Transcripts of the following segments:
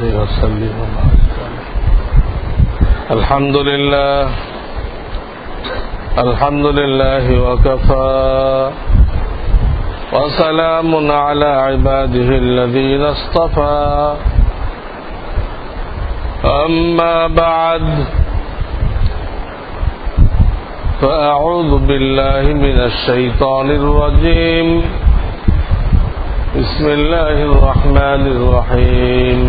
عليه وسلم الحمد لله وكفى وسلام على عباده الذين اصطفى أما بعد فأعوذ بالله من الشيطان الرجيم بسم الله الرحمن الرحيم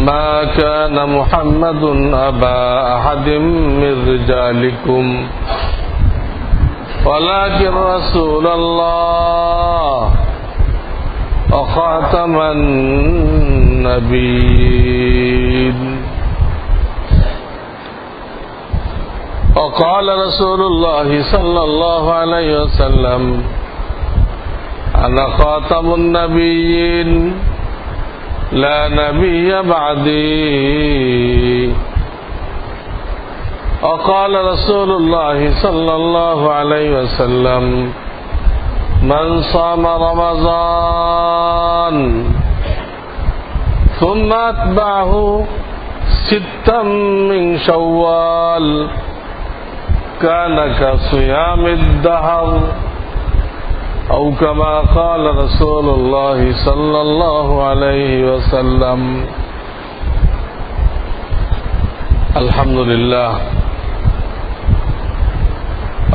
ما كان محمد أبا أحد من رجالكم ولكن رسول الله وخاتم النبيين وقال رسول الله صلى الله عليه وسلم أنا خاتم النبيين لا نبي بعدي وقال رسول الله صلى الله عليه وسلم من صام رمضان ثم أتبعه ستا من شوال كان كصيام الدهر أو كما قال رسول الله صلى الله عليه وسلم الحمد لله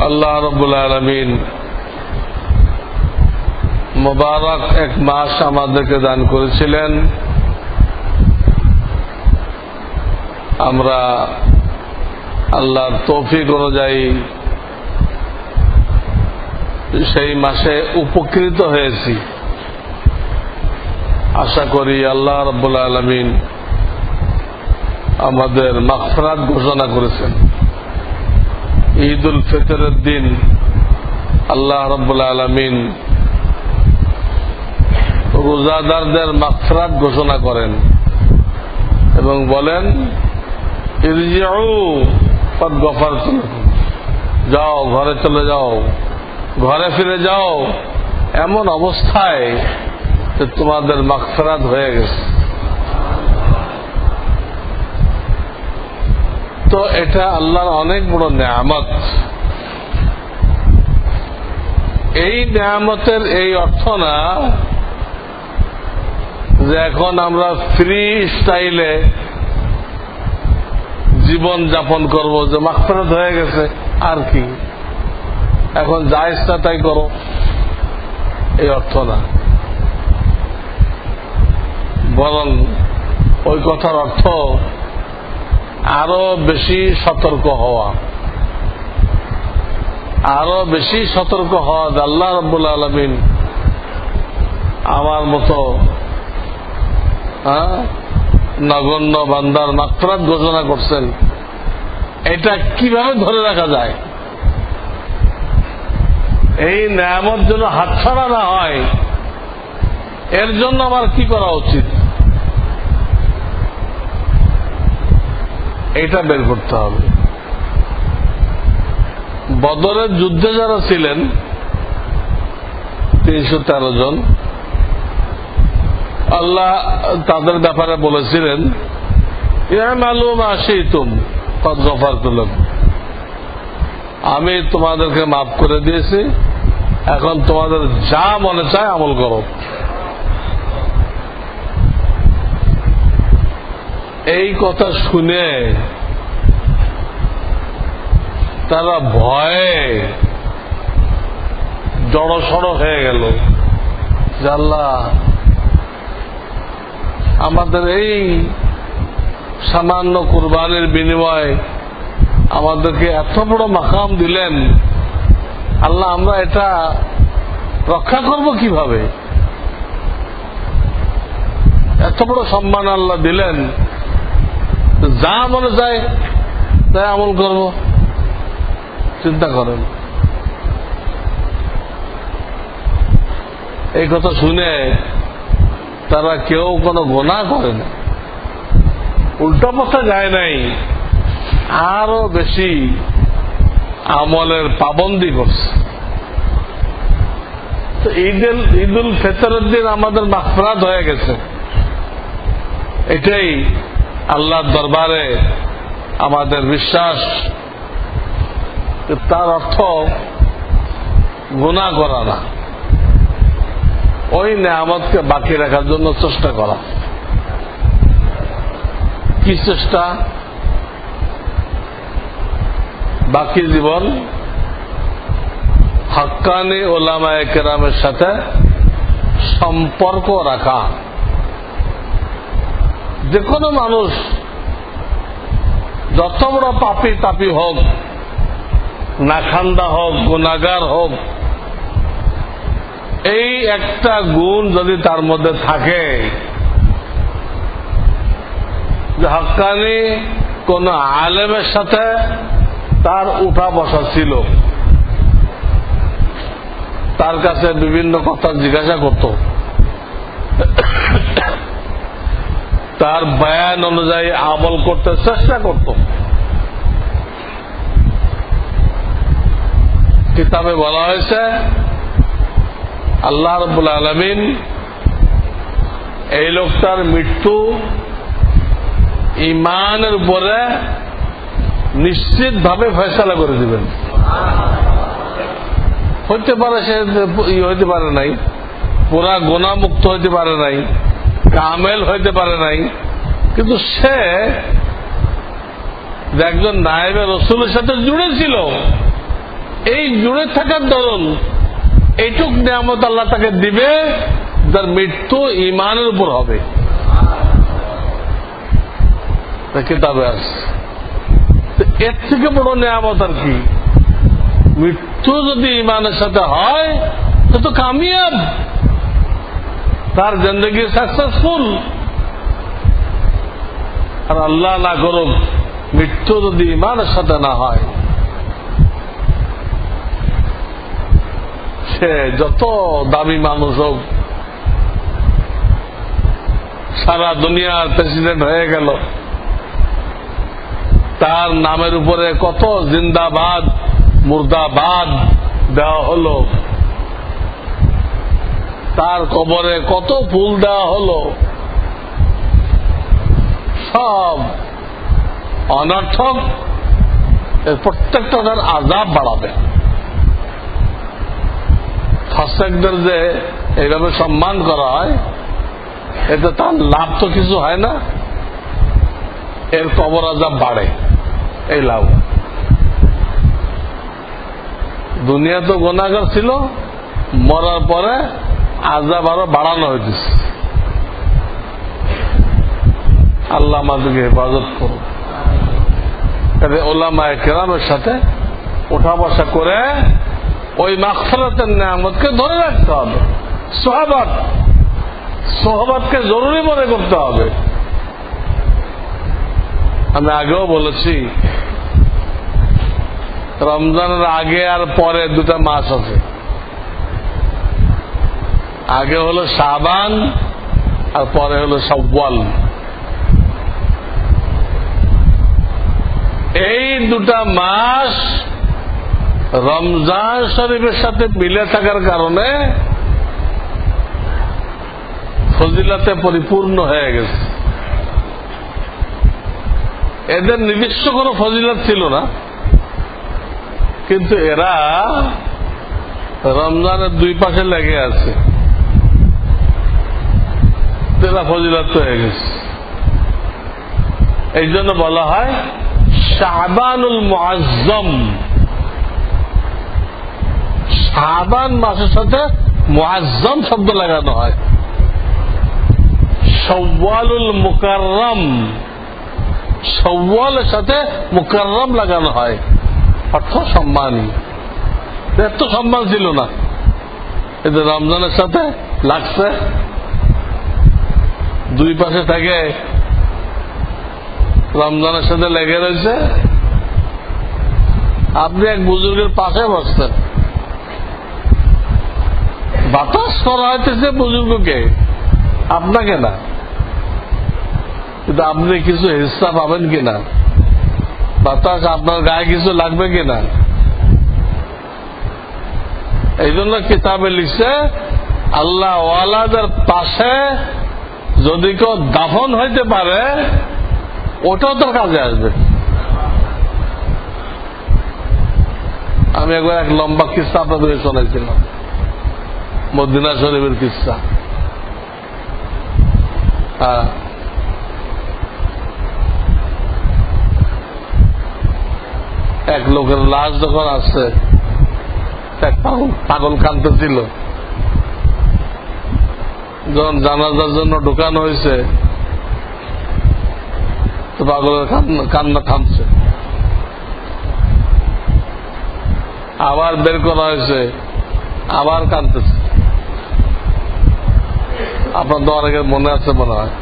আল্লাহ রাব্বুল আলামিন মুবারক এক মাস আমাদেরকে দান করেছিলেন। আমরা আল্লাহর তৌফিক অনুযায়ী সেই মাসে উপকৃত হয়েছি। আশা করি আল্লাহ রাব্বুল আলামিন আমাদের মাগফিরাত ঘোষণা করেছেন। ঈদুল ফিতরের দিন আল্লাহ রাব্বুল আলামিন রোজাদারদের মাগফিরাত ঘোষণা করেন এবং বলেন ইরজিউ ফাদ গফারতু লাকুম, যাও ঘরে চলে যাও, ঘরে ফিরে যাও এমন অবস্থায় যে তোমাদের মাগফিরাত হয়ে গেছে। তো এটা আল্লাহর অনেক বড় নেয়ামত। এই নেয়ামতের এই অর্থ না যে এখন আমরা ফ্রি স্টাইলে জীবন যাপন করব, যে মাগফিরাত হয়ে গেছে আর কি, এখন যা ইচ্ছা তাই করো, এই অর্থ না। বরং ওই কথার অর্থ আরো বেশি সতর্ক হওয়া, আরো বেশি সতর্ক হওয়া যে আল্লাহ রাব্বুল আলামিন আমার মতো নগণ্য বান্দার মাগফিরাত ঘোষণা করছেন, এটা কিভাবে ধরে রাখা যায়, এই নেয়ামত যেন হাতছাড়া না হয়, এর জন্য আমার কি করা উচিত, এটা বের করতে হবে। বদরের যুদ্ধে যারা ছিলেন 313 জন, আল্লাহ তাদের ব্যাপারে বলেছিলেন ইয়ামালু মা শিতুম ফাদ গফারতু লাকুম, আমি তোমাদেরকে মাফ করে দিয়েছি, এখন তোমাদের যা মনে চায় আমল করো। এই কথা শুনে তারা ভয়ে জড়সড় হয়ে গেল যে আল্লাহ আমাদের এই সামান্য কুরবানির বিনিময়ে আমাদেরকে এত বড় মাকাম দিলেন, আল্লাহ আমরা এটা রক্ষা করব কিভাবে? এত বড় সম্মান আল্লাহ দিলেন, যা মনে চায় তাই আমল করব। চিন্তা করেন, এই কথা শুনে তারা কেউ কোনো গুনাহ করে না, উল্টা পথে যায় নাই, আরো বেশি আমলের পাবন্দি করছে। তো ঈদুল ফিতরের দিন আমাদের মাগফিরাত হয়ে গেছে, এটাই আল্লাহর দরবারে আমাদের বিশ্বাস। তার অর্থ গুনাহ করা না, ওই নেয়ামতকে বাকি রাখার জন্য চেষ্টা করা। কি চেষ্টা? বাকি জীবন হাক্কানি ওলামায়ে কেরামের সাথে সম্পর্ক রাখা। যে কোনো মানুষ যত বড় পাপী তাপী হোক, নাখান্দা হোক, গুনাহগার হোক, এই একটা গুণ যদি তার মধ্যে থাকে যে হাক্কানি কোন আলেমের সাথে তার উঠা বসা ছিল, তার কাছে বিভিন্ন কথা জিজ্ঞাসা করত, তার বয়ান অনুযায়ী আমল করতে চেষ্টা করত। কিতাবে বলা হয়েছে আল্লাহ রাব্বুল আলামিন এই লোকটার মৃত্যু ঈমানের উপরে নিশ্চিতভাবে ফয়সালা করে দিবেন। হইতে পারে সে হইতে পারে নাই, পুরা গুনাহমুক্ত হইতে পারে নাই, কামেল হইতে পারে নাই, কিন্তু সে একজন নায়েবে রাসূলের সাথে জুড়ে ছিল। এই জুড়ে থাকার দরুন এইটুক নিয়ামত আল্লাহ তাকে দিবে যার মৃত্যু ঈমানের উপর হবে। কিতাবে আছে। এর থেকে বড় নিয়ামত আর কি? মৃত্যু যদি ঈমানের সাথে হয় তো কামিয়াব, তার জিন্দেগি সাকসেসফুল। আর আল্লাহ না করুক মৃত্যু যদি ঈমানের সাথে না হয়, সে যত দামি মানুষ হোক, সারা দুনিয়ার প্রেসিডেন্ট হয়ে গেল, তার নামের উপরে কত জিন্দাবাদ মুর্দাবাদ দেওয়া হলো, তার কবরে কত ফুল দেওয়া হলো, সব অনর্থক। এর প্রত্যেকটা তার আযাব বাড়াবে। ফাসিকদের যে এইভাবে সম্মান করা হয়, এতে তার লাভ তো কিছু হয় না, এর কবর আযাব বাড়ে, এই লাভ। দুনিয়া তো গুনাহগার ছিল, মরার পরে আযাব আরো বাড়ানো হইতেছে। আল্লাহ আমাদেরকে হেফাজত করুন। উলামায়ে কেরামের সাথে ওঠা বসা করে ওই মাগফিরাতের নিয়ামতকে ধরে রাখতে হবে। সোহবতকে জরুরি মনে করতে হবে। আমি আগেও বলেছি, রমজানের আগে আর পরে দুটা মাস আছে। আগে হলো শাবান আর পরে হলো শাওয়াল। এই দুটা মাস রমজান শরীফের সাথে মিলে থাকার কারণে ফজিলতে পরিপূর্ণ হয়ে গেছে। এদের নিজস্ব কোনো ফজিলত ছিল না, কিন্তু এরা রমজানের দুই পাশে লেগে আছে, এরা ফজিলত হয়ে গেছে। এই জন্য বলা হয় শাবানুল মুআজ্জম। শাবান মাসের সাথে মুআজ্জম শব্দ লাগানো হয়। শাওয়ালুল মুকাররম, শাওয়ালের সাথে মুকাররম লাগানো হয়, অর্থ সম্মানী। এত সম্মান ছিল না, এতে রমজানের সাথে লাগছে। দুই পাশে থাকে, রমজানের সাথে লেগে রয়েছে। আপনি এক বুজুর্গের পাশে বসতেন, বাতাস করা হইতেছে বুজুর্গকে, আপনাকে না, কিন্তু আপনি কিছু হিস্সা পাবেন কিনা, বাতাস আপনার গায়ে কিছু লাগবে কিনা। এই জন্য কিতাবে লিখছে আল্লাহ ওয়ালাদের পাশে যদি কেউ দাফন হইতে পারে ওটাও তোর কাজে আসবে। আমি একবার এক লম্বা কিস্সা আপনাদের শোনাইছিলাম, মদিনা শরীফের কিস্সা। এক লোকের লাশ যখন আসছে, এক পাগল কাঁদতেছিল। যখন জানাজার জন্য ঢুকানো হয়েছে তো পাগলের কান্না থামছে, আবার বের করা হয়েছে, আবার কাঁদতেছে। আপনার তো অনেকের মনে আছে মনে হয়,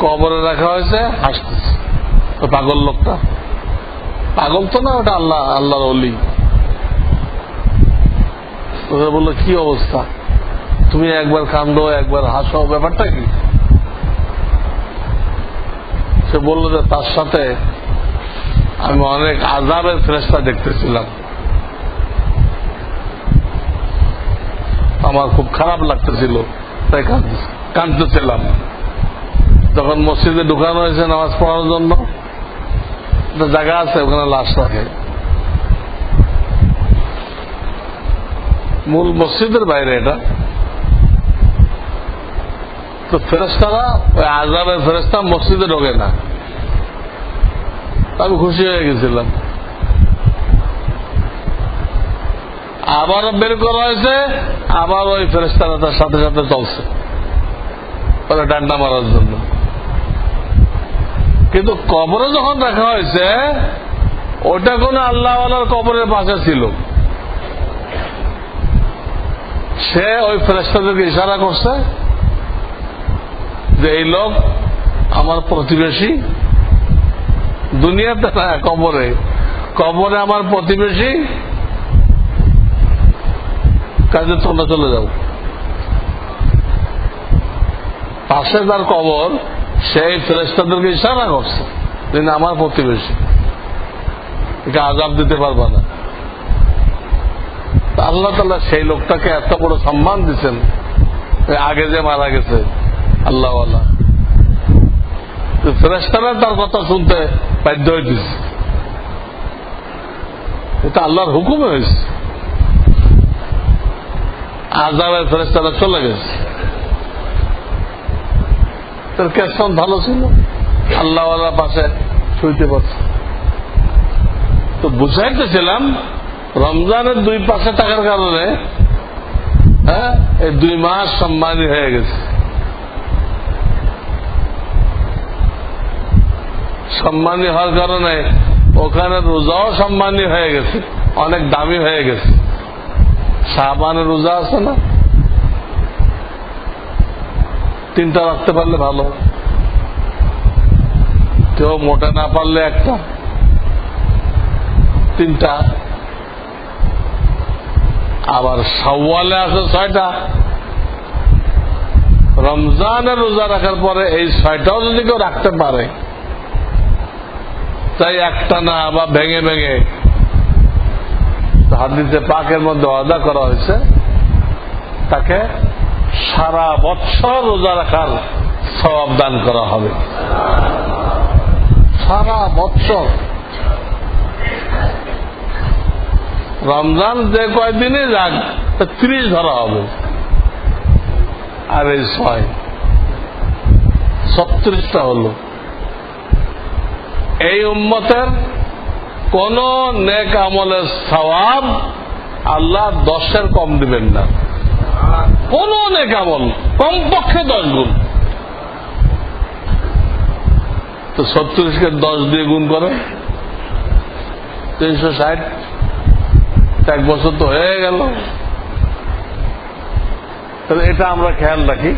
কবরে রাখা হয়েছে, হাসতেছে। তো পাগল লোকটা, পাগল তো না, ওটা আল্লাহর ওলি। ওকে বললো কি অবস্থা, তুমি একবার কান্দো একবার হাসো, ব্যাপারটা কি? সে বলল যে তার সাথে আমি অনেক আযাবের ফেরেশতা দেখতেছিলাম, আমার খুব খারাপ লাগতেছিল, তাই কাঁদতেছিলাম। যখন মসজিদে ঢুকানো হয়েছে নামাজ পড়ার জন্য, একটা জায়গা আছে ওখানে লাশ রাখে, মূল মসজিদের বাইরে এটা। তো ফেরেশতারা ওই আযাবের ফেরেশতা মসজিদে ঢোকে না। আমি খুশি হয়ে গেছিলাম। আবারও বের করা হয়েছে, আবার ওই ফেরেশতারা তার সাথে সাথে চলছে ওরা ডান্ডা মারার জন্য। কিন্তু কবরে যখন রাখা হয়েছে, ওটা কোন আল্লাহওয়ালার কবরের পাশে ছিল। সে ওই ফেরেশতাদেরকে ইশারা করছে যে এই লোক আমার প্রতিবেশী, দুনিয়াতে না, কবরে কবরে আমার প্রতিবেশী, কাজে তোমরা চলে যাও। পাশে তার কবর, সেই ফেরেশতাদেরকে ইশারা করছে তিনি আমার প্রতিবেশী, এটা আযাব দিতে পারবা না। আল্লাহ তাআলা সেই লোকটাকে এত বড় সম্মান দিচ্ছেন, আগে যে মারা গেছে আল্লাহওয়ালা, ফেরেশতারা তার কথা শুনতে বাধ্য হয়েছে। এটা আল্লাহর হুকুমে হয়েছে। আযাবের ফেরেশতারা চলে গেছে, তার কেমন ভালো ছিল, আল্লাহওয়ালার পাশে শুইতে পারছে। তো বুঝাইতেছিলাম রমজানের 2 পাশে থাকার কারণে এই 2 মাস সম্মানী হয়ে গেছে। সম্মানী হওয়ার কারণে ওখানে রোজাও সম্মানী হয়ে গেছে, অনেক দামি হয়ে গেছে। শাবানের রোজা আছে না, 3টা রাখতে পারলে ভালো, কেউ মোটা না পারলে 1টা, 3টা। আবার শাওয়ালে আছে 6টা। রমজানের রোজা রাখার পরে এই 6টাও যদি কেউ রাখতে পারে, তাই একটা না বা ভেঙে ভেঙে, হাদিসে পাকের মধ্যে ওয়াদা করা হয়েছে তাকে সারা বছর রোজা রাখার সওয়াব দান করা হবে। সারা বছর রমজান যে কয়দিনে যাক 30 ধরা হবে, আর এই 6 36টা হলো। এই উম্মতের কোন নেক আমলের সওয়াব আল্লাহ 10-এর কম দিবেন না। কোন নেক আমল কমপক্ষে 10 গুণ। তো 36কে 10 দিয়ে গুণ করে 360, 1 বছর তো হয়ে গেল। তাহলে এটা আমরা খেয়াল রাখি,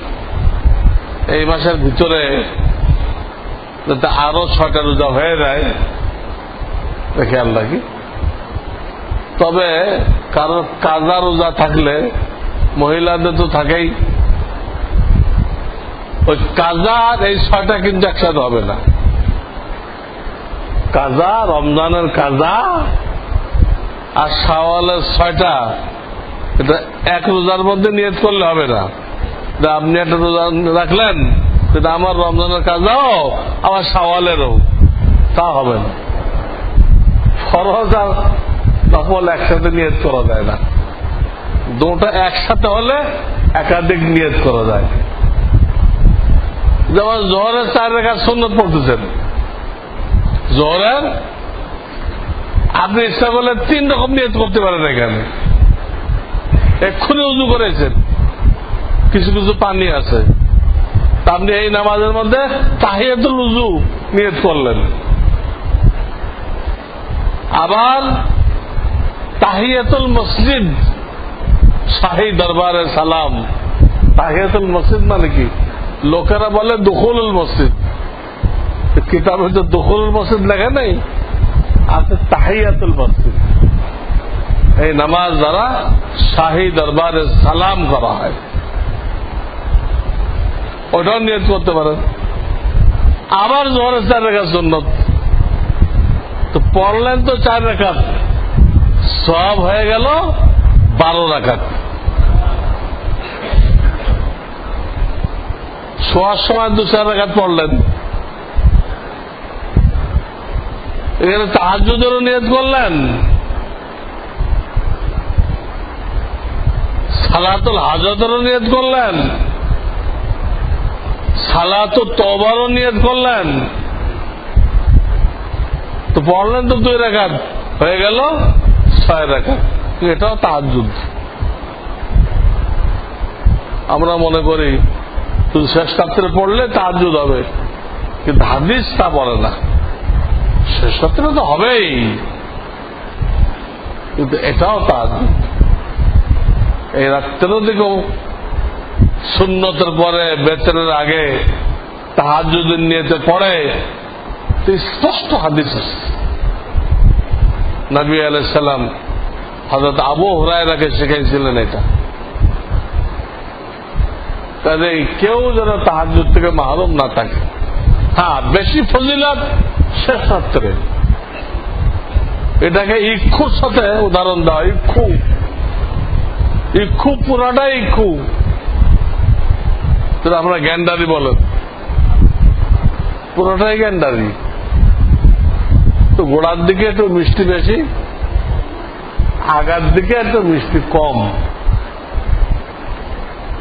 এই মাসের ভিতরে যাতে আরো 6টা রোজা হয়ে যায় খেয়াল রাখি। তবে কারো কাজা রোজা থাকলে, মহিলাদের তো থাকেই, ওই কাজা আর এই 6টা কিন্তু একসাথে হবে না। কাজা, রমজানের কাজা আর শাওয়ালের 6টা, এটা এক রোজার মধ্যে নিয়ত করলে হবে না। আপনি একটা রোজা রাখলেন, সেটা আমার রমজানের কাজও আমার শাওয়ালেরও, তা হবে না। ফরজ আর নফল একসাথে নিয়ত করা যায় না, দুটো একসাথে হলে একাধিক নিয়ত করা যায়। যেমন জোহরের 4 রাকাত সুন্নত পড়তেছেন, জোহরের আপনি ইচ্ছা করলে 3 রকম নিয়ত করতে পারেন। এখানে এক্ষুনি উযু করেছেন, কিছু কিছু পানি আছে, আপনি এই নামাজের মধ্যে তাহিয়াতুল উযু নিয়ত করলেন। আবার তাহিয়াতুল মসজিদ, শাহী দরবারে সালাম। তাহিয়াতুল মসজিদ মানে কি? লোকেরা বলে দুখুলুল মসজিদ, কিতাবে তো দুখুলুল মসজিদ লেখা নেই, আছে তাহিয়াতুল মসজিদ। এই নামাজ দ্বারা শাহী দরবারে সালাম করা হয়, ওটাও নিয়ত করতে পারেন। আবার জোহরের 4 রাকাত সুন্নত, তো পড়লেন তো 4 রাকাত, সব হয়ে গেল 12 রাকাত। শোয়ার সময় 2-4 রাকাত পড়লেন, এখানে তাহাজ্জুদেরও নিয়ত করলেন, সালাতুল হাজতেরও নিয়ত করলেন, সালাতুত তওবারও নিয়ত করলেন, তো পড়লেন তো 2 রাকাত, হয়ে গেল 6 রাকাত। এটাও তাহাজ্জুদ। আমরা মনে করি শুধু শেষ রাত্রে পড়লে তাহাজ্জুদ হবে, কিন্তু হাদিস তা বলে না। শেষ রাত্রে তো হবেই, কিন্তু এটাও তাহাজ্জুদ। এই রাত্রেও দেখো সুন্নতের পরে বেতনের আগে তাহাজ্জুদের নিয়তে পড়ে, স্পষ্ট হাদিস আছে। নবী আলাইহিস সালাম হযরত আবু হুরায়রাকে শিখাইছিলেন এটা। কাজে কেউ যেন তাহাজ্জুদ থেকে মাহরুম না থাকে। হ্যাঁ, বেশি ফজিলত শেষ রাত্রে, এটাকে ইক্ষুর সাথে উদাহরণ দেওয়া। ইক্ষু পুরাটাই ইক্ষু, আমরা গ্যান্ডারি বলেন, পুরোটাই গ্যান্ডারি। তো গোড়ার দিকে একটু মিষ্টি বেশি, আগার দিকে একটু মিষ্টি কম,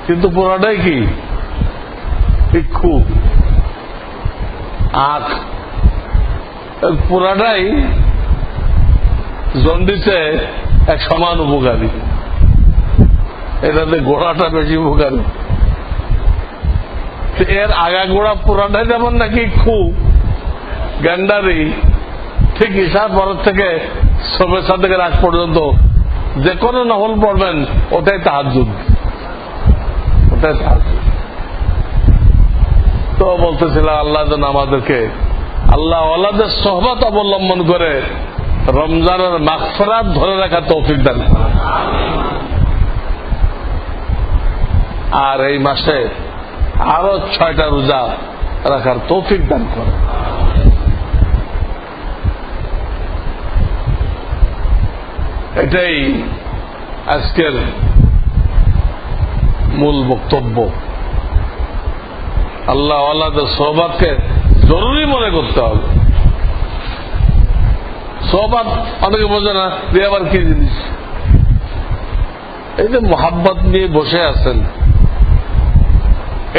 কিন্তু পুরোটাই কি ইক্ষু। আখ পুরাটাই জন্ডিসে এক সমান উপকারী, এটাতে গোড়াটা বেশি উপকারী। এর আগা গোড়া পুরাটাই যেমন নাকি খুব গ্যান্ডারি, ঠিক ঈশার পর থেকে সবের থেকে রাত পর্যন্ত যে কোনো নফল পড়বেন ওটাই তাহাজ্জুদ, ওটাই তাহাজ্জুদ। তো বলতেছিলাম আল্লাহ যেন আমাদেরকে আল্লাহ ওয়ালাদের সোহবত অবলম্বন করে রমজানের মাগফিরাত ধরে রাখার তৌফিক দান। আর এই মাসে আরো 6টা রোজা রাখার তৌফিক দান করে। এটাই আজকের মূল বক্তব্য। আল্লাহ ওয়ালাদের সোহবতকে জরুরি মনে করতে হবে। সোহবত অনেকে বোঝে না, দিয়ে আবার কি জিনিস। এই যে মোহাব্বত নিয়ে বসে আছেন,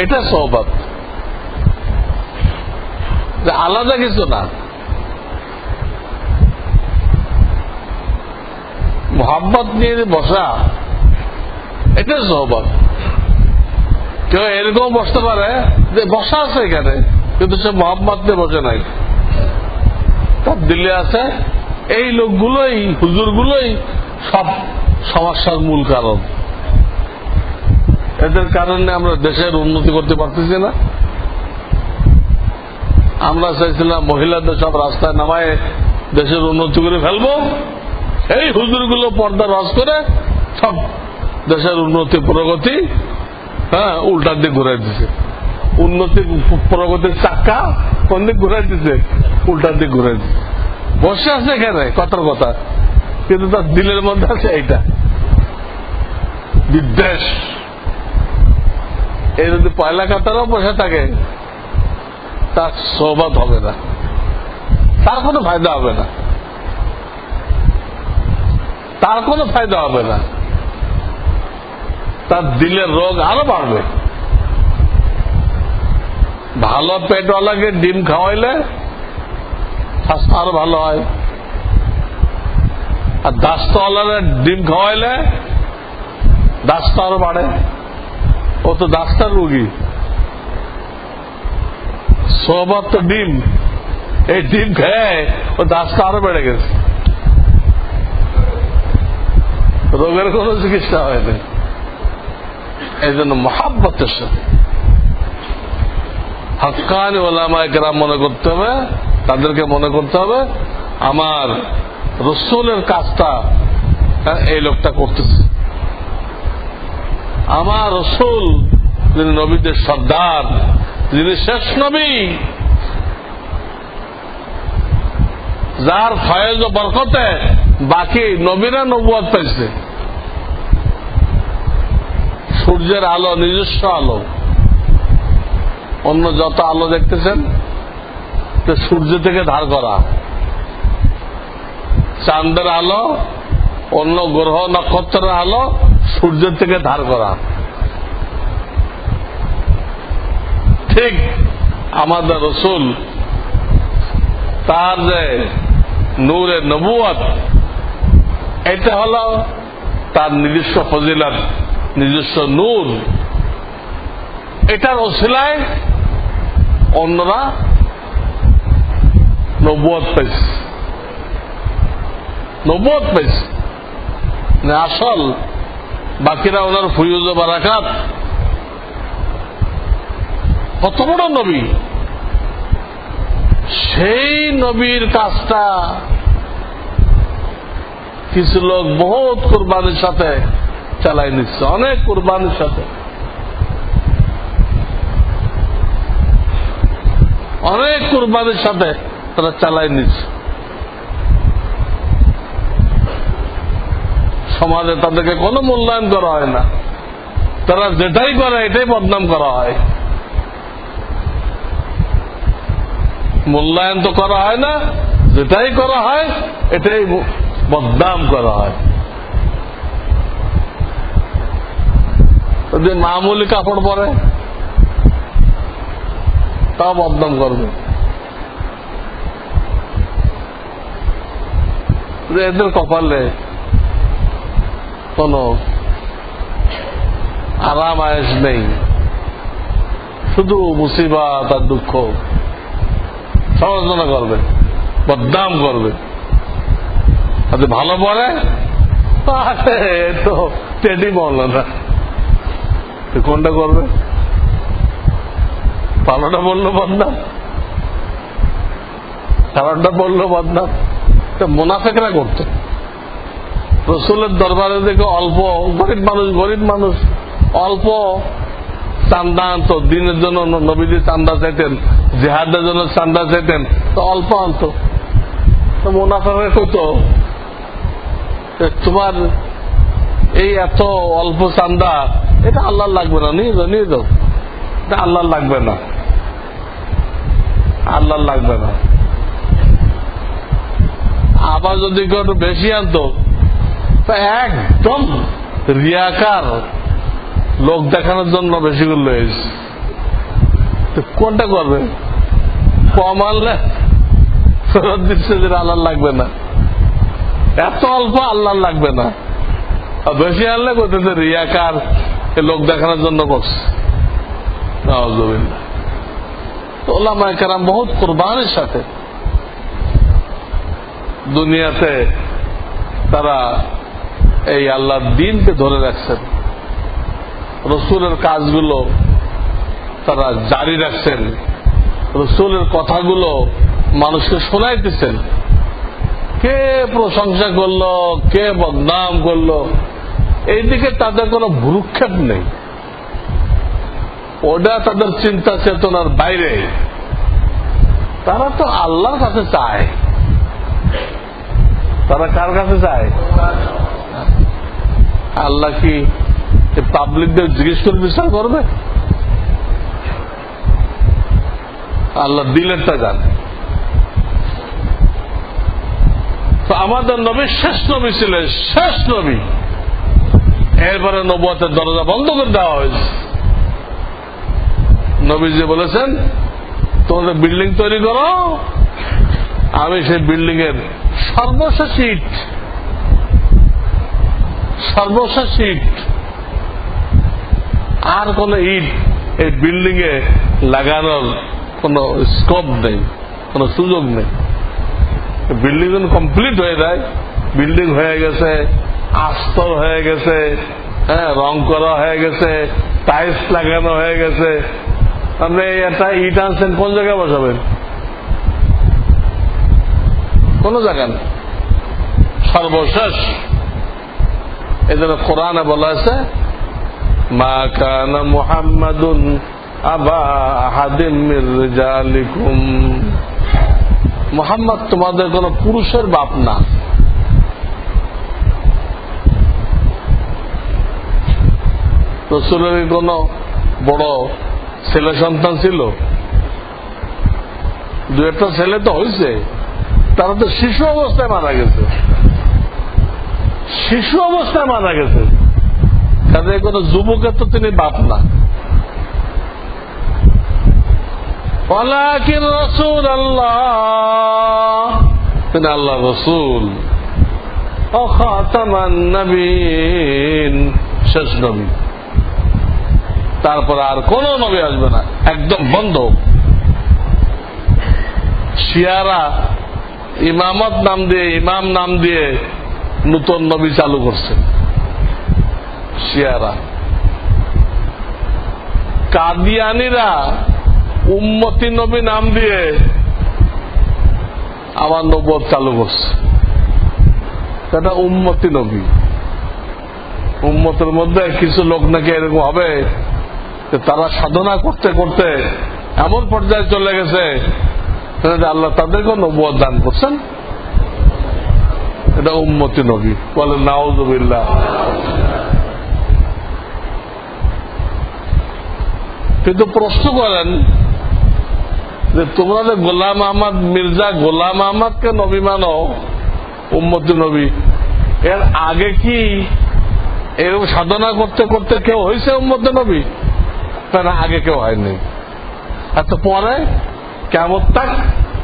এটা সোহবত, আলাদা কিছু না। মোহাব্বত নিয়ে বসা এটা সোহবত। কেউ এরকম বসতে পারে যে বসা আছে এখানে, কিন্তু সে মোহাব্বত নিয়ে বসে নাই, তার দিলে আছে। এই লোকগুলোই, হুজুরগুলোই সব সমস্যার মূল কারণ। এদের কারণে আমরা দেশের উন্নতি করতে পারতেছি না। আমরা চাইছিলাম মহিলাদের সব রাস্তায় নামায় দেশের উন্নতি করে ফেলবো, এই হুজুরগুলো পর্দা রস করে সব দেশের উন্নতি প্রগতি উল্টার দিকে ঘুরাই দিছে। উন্নতি প্রগতির চাকা কোন দিক ঘুরাই দিছে? উল্টার দিকে ঘুরাই দিছে। বসে আছে এখানে কথার কথা, কিন্তু তার দিলের মধ্যে আছে এইটা বিদ্বেষ। এই যদি পয়লা কাতারও বসে থাকে তার সোহবত হবে না, তার কোনো ফায়দা হবে না, তার কোনো ফায়দা হবে না, তার দিলের রোগ আরো বাড়বে। ভালো পেটওয়ালাকে ডিম খাওয়াইলে স্বাস্থ্য আরো ভালো হয়, আর দাস্তওয়ালাকে ডিম খাওয়াইলে দাস্ত আরো বাড়ে। ও তো দাস্তার রোগী, সোহবত তো ডিম, এই ডিম খেয়ে ও দাস্ত আরো বেড়ে গেছে, রোগের কোন চিকিৎসা হয়নি। এই জন্য মহাব্বতের সাথে হক্কানি ওলামায়ে কেরাম মনে করতে হবে, তাদেরকে মনে করতে হবে আমার রাসূলের কাজটা এই লোকটা করতেছে। আমার রাসূল যিনি নবীদের সর্দার, যিনি শেষ নবী, যার ফয়েজ ও বরকতে বাকি নবীরা নবুয়ত পাইছে। সূর্যের আলো নিজস্ব আলো, অন্য যত আলো দেখতেছেন সূর্য থেকে ধার করা, চাঁদের আলো, অন্য গ্রহ নক্ষত্রের আলো সূর্যের থেকে ধার করা। ঠিক আমাদের রাসূল তার যে নূরে নবুয়ত, এটা হলো তার নিজস্ব ফজিলত, নিজস্ব নূর। এটার ওসিলায় অন্যরা নবুয়ত পাইছে, নবুয়ত পাইছে। আসল বাকিরা ওনার ফুয়ুজ ও বারাকাত। কত বড় নবী, সেই নবীর কাজটা কিছু লোক বহুত কুরবানির সাথে চালাই নিচ্ছে, অনেক কুরবানির সাথে, অনেক কুরবানির সাথে তারা চালাই নিচ্ছে। সমাজে তাদেরকে কোনো মূল্যায়ন করা হয় না, তারা যেটাই করে এটাই বদনাম করা হয়। মূল্যায়ন তো করা হয় না, যেটাই করা হয় এটাই বদনাম করা হয়। যদি মামুলি কাপড় পরে তাও বদনাম করবে। এদের কপালে কোন আরাম আয়েশ নেই, শুধু মুসিবত আর দুঃখ। সমালোচনা করবে, বদনাম করবে। যদি ভালো পড়ে তো টেডি বলল না, কোনটা করবে? ভালোটা বললো বদনাম, খারাপটা বললো বদনাম। মুনাফিকরা করতো। রাসূলের দরবারে দেখে অল্প গরিব মানুষ অল্প চান্দা আনত, দিনের জন্য নবীজি চান্দা চাইতেন, জিহাদের জন্য চান্দা চাইতেন, তো অল্প আনত। তো মুনাফিকরা কইতো তোমার এই এত অল্প চান্দা, এটা আল্লাহ লাগবে না, নিয়ে যাও নিয়ে যাও, এটা আল্লাহ লাগবে না, আল্লাহ লাগবে না। আবার যদি কেউ একটু বেশি আনতো, একদম রিয়াকার, লোক দেখানোর জন্য বেশি করে লয়েছে। কোনটা করবে? কম আনলে ফেরত দিচ্ছে যে আল্লাহ লাগবে না, এত অল্প আল্লাহ লাগবে না। আর বেশি আনলে করতেছে রিয়াকার, লোক দেখানোর জন্য করছে। ওলামায়ে কেরাম বহুত কুরবানির সাথে দুনিয়াতে তারা এই আল্লাহর দ্বীনকে ধরে রাখছেন, রাসূলের কাজগুলো তারা জারি রাখছেন, রাসূলের কথাগুলো মানুষকে শোনাইতেছেন। কে প্রশংসা করলো, কে বদনাম করলো, এইদিকে তাদের কোনো ভ্রুক্ষেপ নেই। ওটা তাদের চিন্তা চেতনার বাইরে। তারা তো আল্লাহর কাছে চায়, তারা কার কাছে যায়? আল্লাহ কি পাবলিকদের জিজ্ঞেস করে বিচার করবে? আল্লাহ দিলেরটা জানে। তো আমাদের নবী শেষ নবী ছিলেন, শেষ নবী। এরপরে নবুয়তের দরজা বন্ধ করে দেওয়া হয়েছে। নবীজি বলেছেন, তোমাদের বিল্ডিং তৈরি করো, আমি সেই বিল্ডিং এর সর্বশেষ ইট, সর্বশেষ ইট, আর কোন ইট এই বিল্ডিং এ লাগানোর কোন স্কোপ নেই, কোন সুযোগ নেই। বিল্ডিং যখন কমপ্লিট হয়ে যায়, বিল্ডিং হয়ে গেছে, আস্তর হয়ে গেছে, হ্যাঁ, রং করা হয়ে গেছে, টাইলস লাগানো হয়ে গেছে, আপনি একটা ইট আনছেন, কোন জায়গায় বসাবেন? কোন জায়গা নেই, সর্বশেষ। এজন্য কোরআনে বলা আছে, মা কানা মুহাম্মাদুন আবা আহাদিম মির রিজালিকুম, মুহাম্মদ তোমাদের কোন পুরুষের বাপ না। রাসূলের কোন বড় ছেলে সন্তান ছিল? দু একটা ছেলে তো হয়েছে, তারা তো শিশু অবস্থায় মারা গেছে, শিশু অবস্থায় মারা গেছে। কাজে কোন যুবকের তো তিনি বাপ না। ওয়ালাকিন রাসূলুল্লাহ, তিনি আল্লাহ রাসূল, ও খাতামান নবীন, শেষ নবী। তারপর আর কোন নবী আসবে না, একদম বন্ধ। শিয়ারা ইমামত নাম দিয়ে, ইমাম নাম দিয়ে নতুন নবী চালু করছে শিয়ারা। কাদিয়ানিরা উম্মতি নবী নাম দিয়ে আবার নবুয়ত চালু করছে। এটা উম্মতি নবী। উম্মতের মধ্যে কিছু লোক নাকি এরকম হবে যে তারা সাধনা করতে করতে এমন পর্যায়ে চলে গেছে, আল্লাহ তাদেরকে নবুয়ত দান করছেন। এটা উম্মতি নবী, বলেন নাউযুবিল্লাহ। কিন্তু প্রশ্ন করেন যে তোমরা যে গোলাম আহমদ মির্জা গোলাম আহমদকে নবী মানো, উম্মতি নবী, এর আগে কি এরকম সাধনা করতে করতে কেউ হয়েছে উম্মতি নবী? না, আগে কেউ হয়নি। এত পরে কেমন তাক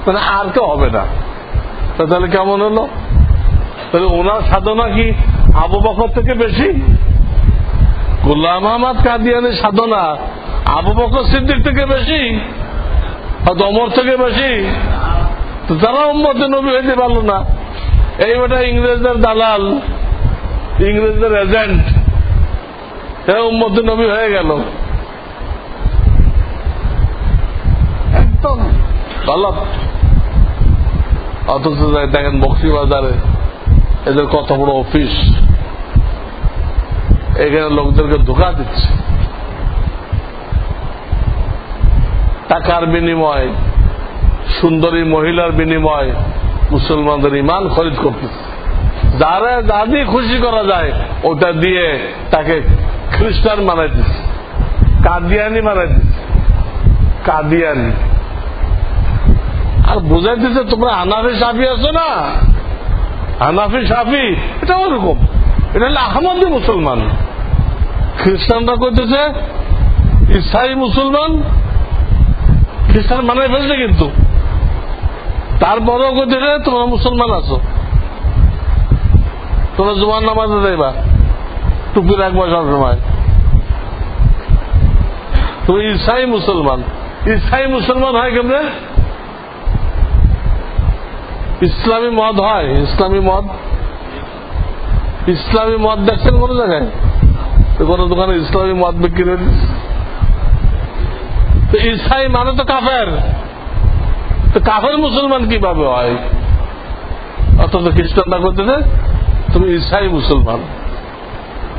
মানে আর কেউ হবে না। তাহলে কেমন হলো? তাহলে ওনার সাধনা কি আবু বকর থেকে বেশি? গোলাম আহমদ কাদিয়ানির সাধনা আবু বকর সিদ্দিক থেকে বেশি, ওমর থেকে বেশি? তো তারা উম্মতে নবী হইতে পারল না। এই বেটা ইংরেজদের দালাল, ইংরেজদের এজেন্ট, এরা উম্মতে নবী হয়ে গেল। একদম গলত। অথচ দেখেন বক্সিবাজারে এদের কত বড় অফিস, এখানে লোকদেরকে ধোঁকা দিচ্ছে, টাকার বিনিময়, সুন্দরী মহিলার বিনিময় মুসলমানদের ইমান খরিদ করতেছে। যারা যা দিয়ে খুশি করা যায় ওটা দিয়ে তাকে খ্রিস্টান বানাই দিচ্ছে, কাদিয়ানি বানাই দিচ্ছে, কাদিয়ানি। আর বোঝাই দিচ্ছে তোমরা হানাফি সাফি আছো না, হানাফি সাফি এটা ওরকম, এটা হলো আহমদি মুসলমান। খ্রিস্টানরা করতেছে ইসাই মুসলমান, খ্রিস্টান বানাই ফেলছে, কিন্তু তারপরেও করতেছে তোমরা মুসলমান আছো, তোমরা জুমার নামাজে যাইবা, টুপি রাখবা সবসময়, তুমি ইসাই মুসলমান। ইসাই মুসলমান হয় কেমনে? ইসলামী মদ হয়, ইসলামী মদ, ইসলামী মদ দেখছেন কোন জায়গায়? কোন দোকানে ইসলামী মদ বিক্রি করে? ইসাই মানে তো কাফের, তো কাফের মুসলমান কিভাবে হয়? অথচ খ্রিস্টানরা করতেছে তুমি ইসাই মুসলমান।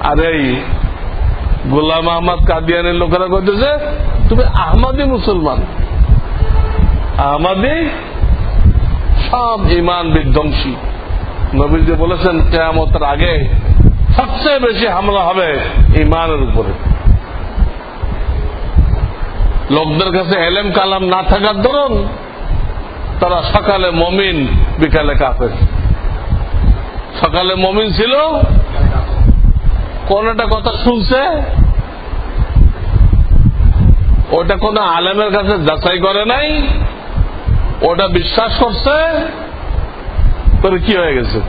আর এই গোলাম আহমদ কাদিয়ানের লোকেরা করতেছে তুমি আহমদি মুসলমান। আহমদি সব ইমান বিধ্বংসী, নবীজি বলেছেন কিয়ামতের আগে সবচেয়ে বেশি হামলা হবে ঈমানের উপরে। লোকদের কাছে এলেম কালাম না থাকার দরুন তারা সকালে মুমিন বিকালে কাফের। সকালে মুমিন ছিল, কোন একটা কথা শুনছে, ওটা কোন আলেমের কাছে যাচাই করে নাই, ওটা বিশ্বাস করছে, তোর কি হয়ে গেছে?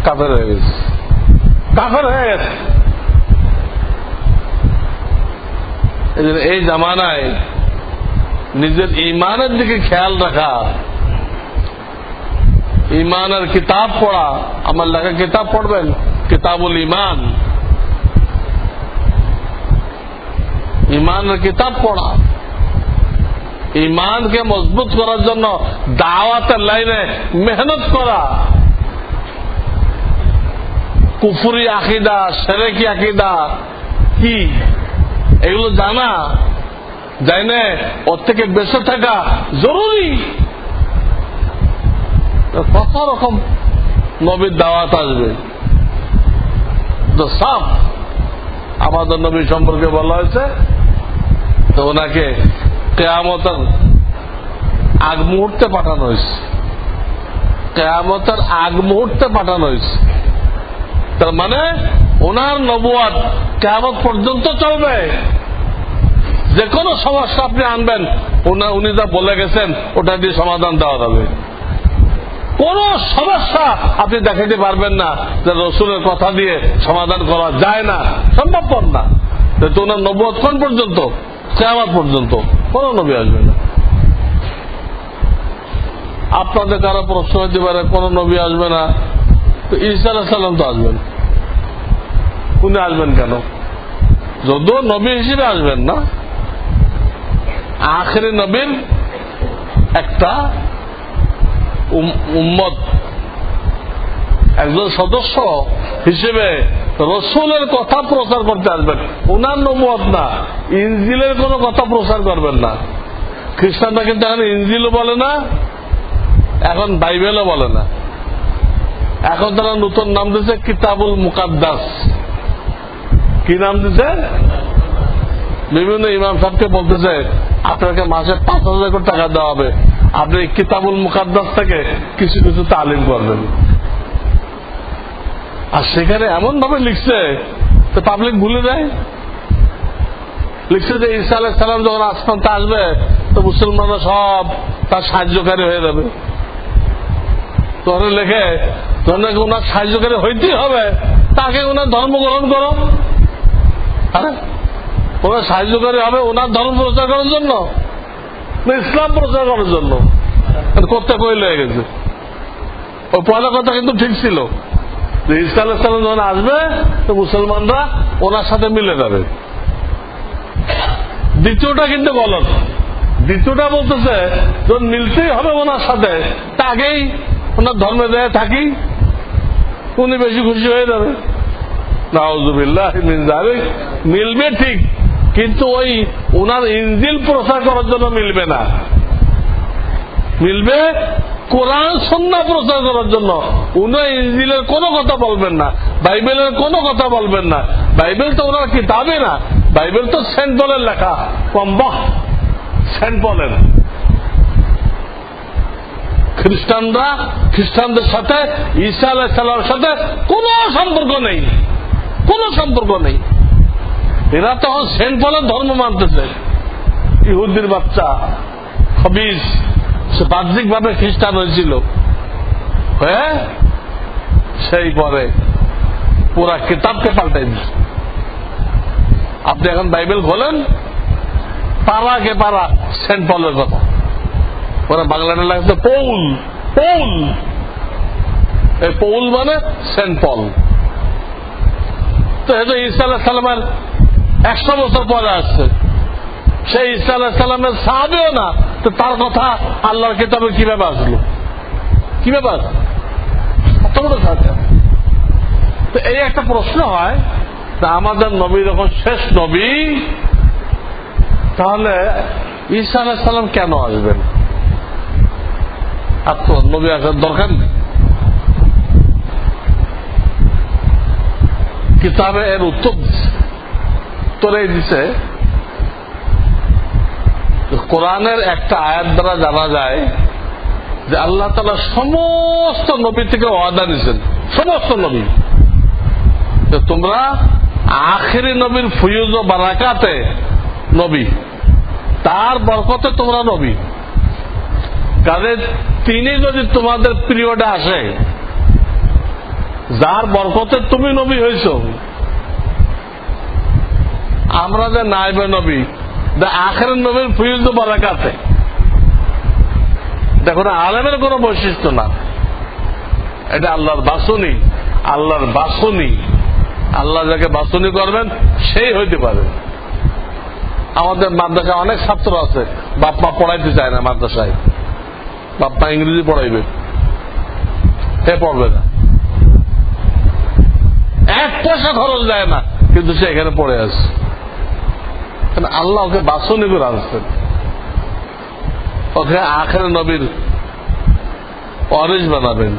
কাফের হয়ে গেছে, কাফের হয়ে গেছে। এই জামানায় নিজের ঈমানের দিকে খেয়াল রাখা, ঈমানের কিতাব পড়া। আমার লেখা কিতাব পড়বেন, কিতাবুল ঈমান, ঈমানের কিতাব পড়া। ঈমানকে মজবুত করার জন্য দাওয়াতের লাইনে মেহনত করা। কুফরি আকীদা, শিরকি আকীদা কি এগুলো জানা, জানে ওর থেকে বেঁচে থাকা জরুরি। কত রকম নবীর দাওয়াত আসবে, তো সব আমাদের নবী সম্পর্কে বলা হয়েছে। তো ওনাকে কিয়ামতের আগ মুহূর্তে পাঠানো হয়েছে, কিয়ামতের আগ মুহূর্তে পাঠানো হয়েছে। তার মানে ওনার নবুয়ত কিয়ামত পর্যন্ত চলবে। যে কোনো সমস্যা আপনি আনবেন, উনি যা বলে গেছেন ওটা দিয়ে সমাধান দেওয়া যাবে। কোন সমস্যা আপনি দেখাতে পারবেন না যে রসুলের কথা দিয়ে সমাধান করা যায় না, সম্ভবপর না। তো ওনার নবুয়ত কোন পর্যন্ত? কিয়ামত পর্যন্ত কোন নবী আসবে না। আপনাদের কারো প্রশ্ন হতে পারে কোন নবী আসবে না, তো ঈসা আলাইহিস সালাম তো আসবেন। উনি আসবেন কেন? যদিও নবী হিসেবে আসবেন না, আখেরি নবীর একটা উম্মত, একজন সদস্য হিসেবে রসুলের কথা প্রচার করতে আসবেন। উনার নবুয়ত না, ইনজিলের কোন কথা প্রচার করবেন না। খ্রিস্টানরা কিন্তু এখন ইনজিলও বলে না, এখন বাইবেলও বলে না, এখন তারা নতুন নাম দিয়েছে কিতাবুল মুকাদ্দাস। কি নাম দিচ্ছে? বিভিন্ন ইমাম সাহেবকে বলতেছে আপনাকে মাসে 5,000 করে টাকা দেওয়া হবে, আপনি কিতাবুল মুকাদ্দাস থেকে কিছু কিছু তালিম করবেন। আর সেখানে এমন ভাবে লিখছে তো পাবলিক ভুলে যায়। লিখছে যে ঈসা আলাইহিস সালাম যখন আসমানতে আসবে তো মুসলমানরা সব তার সাহায্যকারী হয়ে যাবে। তোরে লেখে তোর ওনার সাহায্যকারী হইতেই হবে, তাকে ওনার ধর্ম গ্রহণ করো। আরে ওনার সাহায্যকারী হবে ওনার ধর্ম প্রচার করার জন্য না ইসলাম প্রচার করার জন্য? করতে কইলে হয়ে গেছে। ওই পয়লা কথা কিন্তু ঠিক ছিল যে ঈসা আলাইহিস সালাম যখন আসবে তো মুসলমানরা ওনার সাথে মিলে যাবে। দ্বিতীয়টা কিন্তু গলত। দ্বিতীয়টা বলতেছে যখন মিলতেই হবে ওনার সাথে, তাকেই ওনার ধর্মে দেয় থাকি, উনি বেশি খুশি হয়ে যাবে। নাউযুবিল্লাহ মিন যালিক। মিলবে ঠিক, কিন্তু ওই ওনার ইনজিল প্রচার করার জন্য মিলবে না, মিলবে কোরআন সুন্নাহ প্রচার করার জন্য। উনি ইনজিলের কোনো কথা বলবেন না, বাইবেলের কোনো কথা বলবেন না। বাইবেল তো ওনার কিতাবে না, বাইবেল তো সেন্ট পলের লেখা। কমবাহ, সেন্ট পলের। খ্রিস্টানরা খ্রিস্টানদের সাথে ঈসা আলাইহিস সালামের সাথে কোনো সম্পর্ক নেই, কোনো সম্পর্ক নেই। এরা তখন সেন্ট পলের ধর্ম মানতেছে। ইহুদির বাচ্চা খবিস, সে বাহ্যিক ভাবে খ্রিস্টান হয়েছিল, হ্যাঁ, সেই পরে পুরা কিতাবকে পাল্টাই দিচ্ছে। আপনি এখন বাইবেল খোলেন, পাড়াকে পাড়া সেন্ট পলের কথা। ওরা বাংলাটা লাগছে পৌল। পৌল, এই পৌল মানে সেন্ট পল। তো এটা ঈসা আলাইহিস সালামের 100 বছর পরে আসছে। সেই ঈসা আলাইহিস সালামের সাহাবীও না, তো তার কথা আল্লাহর কিতাবে কিভাবে আসলো? কিভাবে আসলো? এত বড় কথা। তো এই একটা প্রশ্ন হয়, আমাদের নবী যখন শেষ নবী, তাহলে ঈসা আলাইহিস সালাম কেন আসবেন? আর তো নবী আসার দরকার নেই। কিতাবে এর উত্তরে দিছে, কোরআনের একটা আয়াত দ্বারা জানা যায় যে আল্লাহ তাআলা সমস্ত নবী থেকে ওয়াদা নিয়েছেন, সমস্ত নবী, যে তোমরা আখিরি নবীর ফুয়ুজ ও বারাকাতে নবী, তার বরকতে তোমরা নবী। কাজে তিনি যদি তোমাদের পিরিয়ডে আসে, যার বরকতে তুমি নবী হইছ, আমরা যে নাইবে নবী, আখিরের নবীর ফুয়ুজ ও বারাকাতে, দেখো না, আলেমের কোন বৈশিষ্ট্য না, এটা আল্লাহর বাসুনি। আল্লাহর বাসুনি, আল্লাহ যাকে বাসুনি করবেন সেই হইতে পারে। আমাদের মাদ্রাসায় অনেক ছাত্র আছে, বাপ মা পড়াইতে চায় না মাদ্রাসায়, বাপ মা ইংরেজি পড়াইবে, সে পড়বে না, 1 পয়সা খরচ যায় না, কিন্তু সে এখানে পড়ে আসে। আল্লাহ ওকে বাসুনি করে আসছেন, ওকে আখের নবীর ওয়ারিস বানাবেন।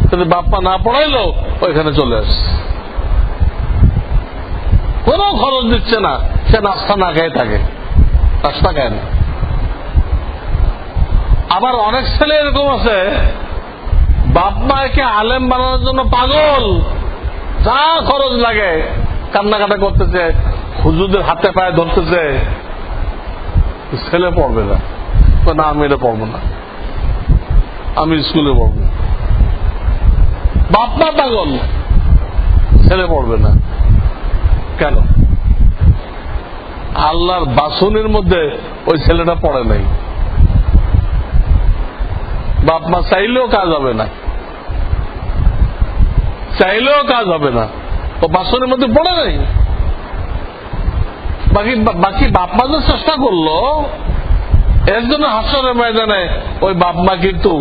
কিন্তু বাপ্পা না পড়াইলো ওইখানে চলে আসছে, কোন খরচ দিচ্ছে না, সে নাস্তা না খেয়ে থাকে, নাস্তা খায় না। আবার অনেক ছেলে এরকম আছে, বাপ মাকে আলেম বানানোর জন্য পাগল, যা খরচ লাগে কান্নাকাটা করতেছে, হুজুরদের হাতে পায়ে ধরতেছে, ছেলে পড়বে না, না আমি এটা পড়বো না, আমি স্কুলে পড়বো। বাপ মা পাগল, ছেলে পড়বে না কেন? আল্লাহর বাসনের মধ্যে ওই ছেলেটা পড়ে নাই, বাপ মা চাইলেও কাজ হবে না, চাইলেও কাজ হবে না, ও বাসনের মধ্যে পড়ে নাই। বাকি বাপ মা যে চেষ্টা করলো, এর জন্য হাসরের ময়দানে ওই বাপ মা কিন্তু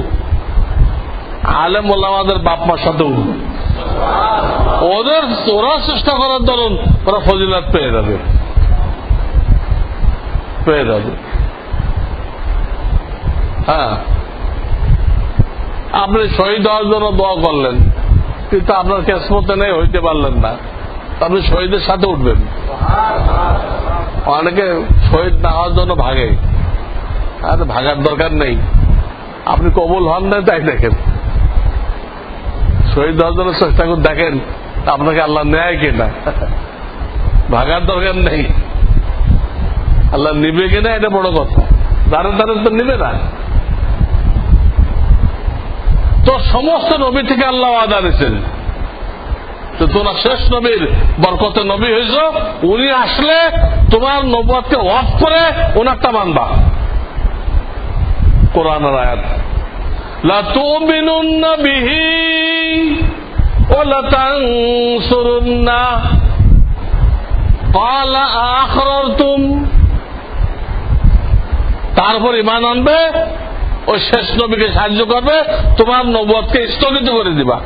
আলেম ওলামাদের বাপ মার সাথে ওরা চেষ্টা করার দরুন ওরা ফজিলত পেয়ে যাবে। হ্যাঁ, আপনি শহীদ হওয়ার জন্য দোয়া করলেন, কিন্তু আপনার কিসমতে নেই, হইতে পারলেন না, আপনি শহীদের সাথে উঠবেন। অনেকে শহীদ না হওয়ার জন্য ভাগে, আর ভাগার দরকার নেই, আপনি কবুল হন না তাই দেখেন, শহীদ হওয়ার জন্য চেষ্টা করে দেখেন আপনাকে আল্লাহ নেয় কিনা, ভাগার দরকার নেই, আল্লাহ নিবে কিনা এটা বড় কথা, দাঁড়ে তো নিবে না। তো সমস্ত নবী থেকে আল্লাহ ওয়াদা দিয়েছেন, তো তোমরা শেষ নবীর বরকতে নবী হয়েছ, উনি আসলে তোমার নবুয়তকে ওয়াফ করে ওনারটা মানবা। কোরআনের আয়াত, লা তুমিনুন্না বিহি ওয়া লা তানসুরুন্না ক্বালা আখরারতুম, তারপর ঈমান আনবে, ওই শেষ নবীকে সাহায্য করবে, তোমার নবুয়তকে স্থগিত করে দিবা।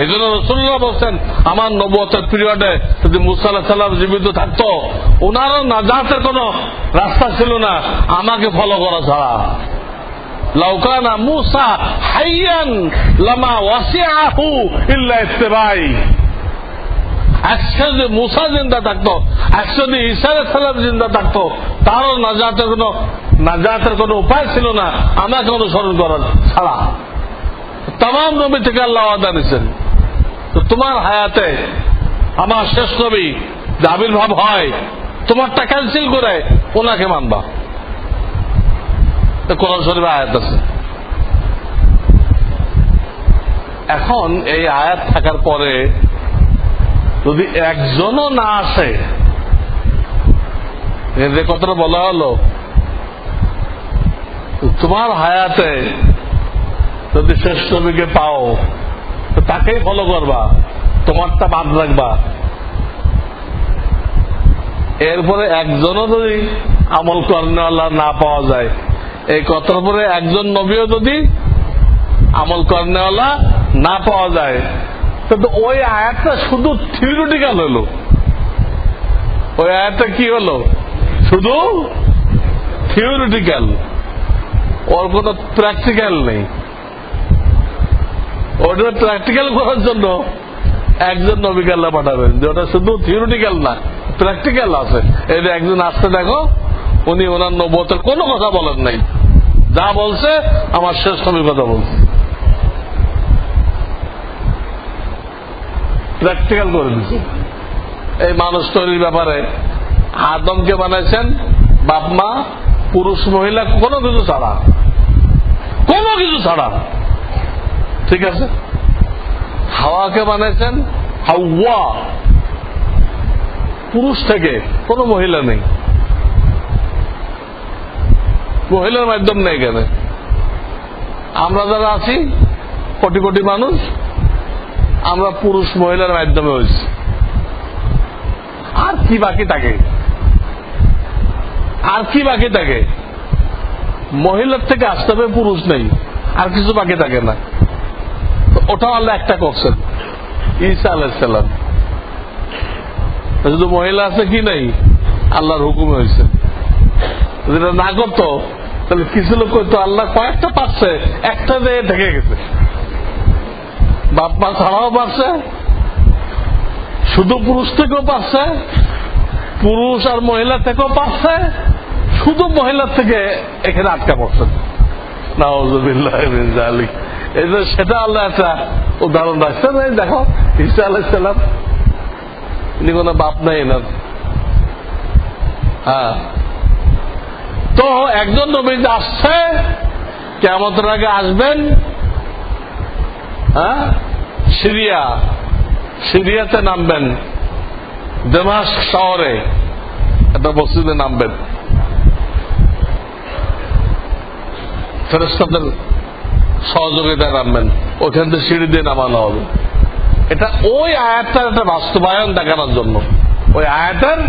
এই জন্য রাসূলুল্লাহ বলছেন, আমার নবুয়তের পিরিয়ডে যদি মুসা আলাইহিস সালাম জীবিত থাকতো, ওনারও নাজাতের কোন রাস্তা ছিল না আমাকে ফলো করা ছাড়া। লাউ কানা মুসা হাইয়ান লামা ওয়াসিআহু ইল্লা ইত্তিবাই, আজকে যদি মুসা জিন্দা থাকতো, আজকে যদি ঈসা আলাইহিস সালাম জিন্দা থাকতো, তারও নাজাতের কোন উপায় ছিল না আমাকে অনুসরণ করার ছাড়া। তাম নবী থেকে আল্লাহ ওয়াদা নিয়েছেন, তো তোমার হায়াতে আমার শেষ নবী যে আবির্ভাব হয়, তোমারটা ক্যান্সেল করে ওনাকে মানবা। কোরআন শরীফে আয়াত আছে। এখন এই আয়াত থাকার পরে যদি একজনও না আসে, যে কথাটা বলা হলো, তোমার হায়াতে যদি শেষ নবীকে পাও তো তাকেই ফলো করবা, তোমারটা বাদ রাখবা। এরপরে একজনও যদি আমল করেনওয়ালা না পাওয়া যায়, এই কথার পরে একজন নবীও যদি আমল করেনওয়ালা না পাওয়া যায়, কিন্তু ওই আয়াতটা শুধু থিওরিটিক্যাল হলো। ওই আয়াতটা কি হলো? শুধু থিওরিটিক্যাল, ওর কোন প্র্যাকটিক্যাল নেই। ওটা প্র্যাকটিক্যাল করার জন্য একজন নবীকে আল্লাহ পাঠাবেন, যে ওটা শুধু থিওরিটিক্যাল না, প্র্যাকটিক্যাল আছে। এই যে একজন আসতে দেখো, উনি ওনার নবুয়তের কোনো কথা বলেন নাই, যা বলছে আমার শেষ নবীর কথা বলছে, প্র্যাকটিক্যাল করে দিচ্ছে। এই মানুষ তৈরির ব্যাপারে আদমকে বানাইছেন বাপ মা, পুরুষ মহিলা কোনো কিছু ছাড়া, কোনো কিছু ছাড়া, ঠিক আছে। হাওয়াকে বানাইছেন হাওয়া, পুরুষ থেকে, কোনো মহিলা নেই, মহিলার মাধ্যম নেই এখানে। আমরা যারা আছি কোটি কোটি মানুষ, আমরা পুরুষ মহিলার মাধ্যমে হয়েছি। আর কি বাকি থাকে? আর কি বাকি থাকে? মহিলার থেকে আসতে হবে, পুরুষ নেই, আর কিছু বাকি থাকে না। ওটাও আল্লাহ একটা করছেন, ঈসা আলাইহিস সালাম। শুধু মহিলা আছে কি নাই, আল্লাহর হুকুমে হয়েছে। যেটা না করতো তাহলে কিছু লোক হয়তো আল্লাহ কয়েকটা পাচ্ছে, একটা দিয়ে ঢেকে গেছে। বাপ মা ছাড়াও পারছে, শুধু পুরুষ থেকেও পারছে, পুরুষ আর মহিলা থেকেও পারছে, শুধু মহিলার থেকে এখানে আটকা পড়ছে। নাউযুবিল্লাহ মিন যালিক। এই যে সেটা আল্লাহ একটা উদাহরণ রাখছেন। এই দেখো ঈসা আলাইহিস সালাম, ইনি কোনো বাপ নাই এনার। হ্যাঁ, তো একজন নবী আসছে, কিয়ামতের আগে আসবেন। হ্যাঁ, সিরিয়াতে নামবেন, দামেস্ক শহরে একটা মসজিদে নামবেন, ফেরেশতাদের সহযোগিতায় নামবেন, ওখান থেকে সিঁড়ি দিয়ে নামানো হবে। এটা ওই আয়াতটার একটা বাস্তবায়ন দেখানোর জন্য, ওই আয়াতের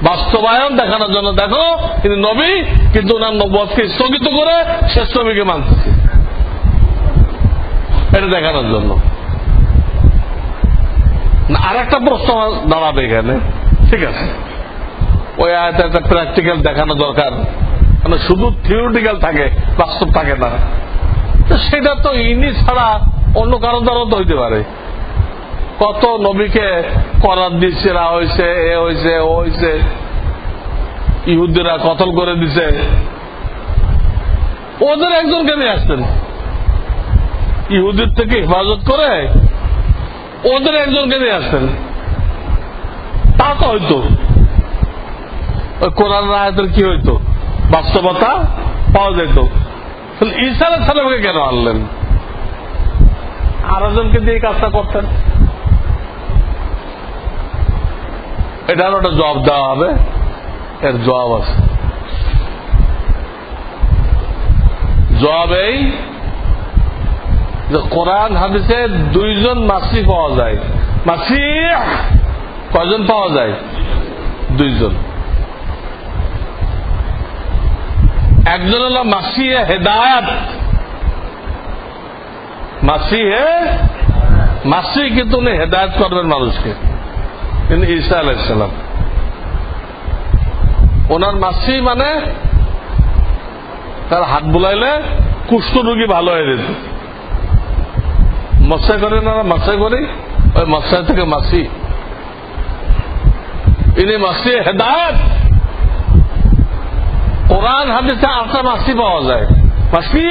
বাস্তবায়ন দেখানোর জন্য। দেখো তিনি নবী, কিন্তু ওনার নবুয়তকে স্থগিত করে শেষ নবীকে মানতেছে, এটা দেখানোর জন্য। আর একটা প্রশ্ন দাঁড়াবে এখানে, ঠিক আছে, ওই আয়াতে একটা প্র্যাকটিক্যাল দেখানো দরকার, মানে শুধু থিওরিটিক্যাল থাকে, বাস্তব থাকে না। সেটা তো ইনি ছাড়া অন্য কারো দ্বারাও তো হইতে পারে। কত নবীকে করার দিচ্ছে, হয়েছে, এ হয়েছে, ও হয়েছে, ইহুদিরা কতল করে দিছে, ওদের একজনকে নিয়ে আসতেন, ইহুদির থেকে হেফাজত করে ওদের একজনকে নিয়ে আসতেন, তা তো হইতো। ওই কোরআন আয়াতের কি হইতো, বাস্তবতা পাওয়া যেত। ঈসা আলাইহিস সালামকে কেন আনলেন? আর একজনকে দিয়ে কাজটা করতেন। এটার একটা জবাব দেওয়া হবে, এর জবাব আছে। জবাব এই যে কোরআন হাদিসে দুইজন মাসিহ পাওয়া যায়। মাসিহ কয়জন পাওয়া যায়? দুইজন। একজন হল মাসিহে হেদায়াত, মাসিহ কিন্তু উনি হেদায়াত করবেন মানুষকে, কিন্তু ঈসা আলাইহিস সালাম ওনার মাসিহ মানে তার হাত বুলাইলে কুষ্ঠ রোগী ভালো হয়ে যেত। মশাই করে না, মশাই করি, ওই মশাই থেকে মাসিহ, ইনি মাসিহে হেদায়াত। কোরআন হাদিসে আটটা মাসিহ পাওয়া যায়, মাসিহ